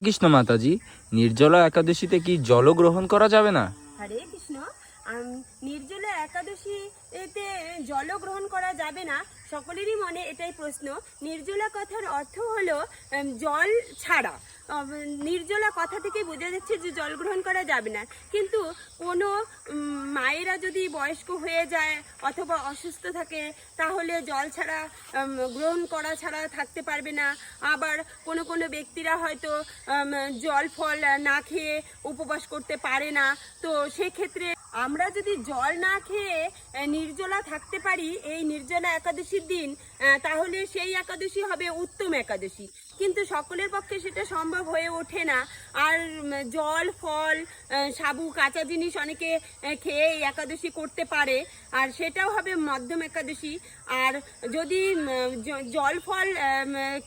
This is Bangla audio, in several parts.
কৃষ্ণ মাতাজি, নির্জলা একাদশীতে কি জল গ্রহণ করা যাবে না? হরে কৃষ্ণ। নির্জলা একাদশী এতে জল গ্রহণ করা যাবে না, সকলেরই মনে এটাই প্রশ্ন। নির্জলা কথার অর্থ হলো জল ছাড়া। নির্জলা কথা থেকে বোঝা যাচ্ছে যে জল গ্রহণ করা যাবে না, কিন্তু কোনো মায়েরা যদি বয়স্ক হয়ে যায় অথবা অসুস্থ থাকে তাহলে জল ছাড়া গ্রহণ করা ছাড়া থাকতে পারবে না। আবার কোনো কোনো ব্যক্তিরা হয়তো জল ফল না খেয়ে উপবাস করতে পারে না, তো সেক্ষেত্রে আমরা যদি জল না খেয়ে নির্জলা থাকতে পারি এই নির্জলা একাদশীর দিন, তাহলে সেই একাদশী হবে উত্তম একাদশী। কিন্তু সকলের পক্ষে সেটা সম্ভব হয়ে ওঠে না। আর জল ফল সাবু কাঁচা জিনিস অনেকে খেয়ে এই একাদশী করতে পারে, আর সেটাও হবে মধ্যম একাদশী। আর যদি জল ফল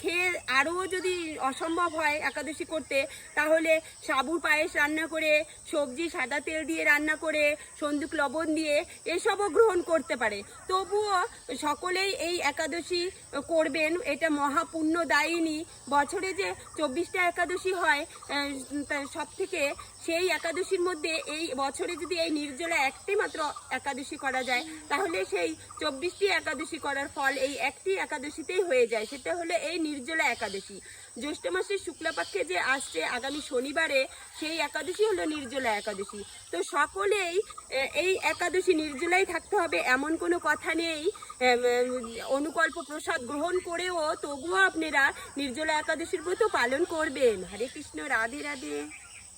খেয়ে আরও যদি অসম্ভব হয় একাদশী করতে, তাহলে সাবুর পায়েস রান্না করে, সবজি সাদা তেল দিয়ে রান্না করে, সন্দুক লবণ দিয়ে এসবও গ্রহণ করতে পারে। তবুও সকলেই এই একাদশী করবেন, এটা মহাপুণ্যদায়িনী। বছরে যে 24টা একাদশী হয় সব থেকে সেই একাদশীর মধ্যে এই বছরে যদি এই নির্জলা একটি মাত্র একাদশী করা যায়, তাহলে সেই 24টি একাদশী করার ফল এই একটি একাদশীতেই হয়ে যায়। সেটা হলো এই নির্জলা একাদশী। জ্যৈষ্ঠ মাসের শুক্লাপক্ষে যে আসছে আগামী শনিবারে, সেই একাদশী হলো নির্জলা একাদশী। তো সকলেই এই একাদশী নির্জলাই থাকতে হবে এমন কোনো কথা নেই। অনুকল্প প্রসাদ গ্রহণ করেও তবুও আপনারা নির্জলা একাদশীর ব্রত পালন করবেন। হরে কৃষ্ণ, রাধে রাধে।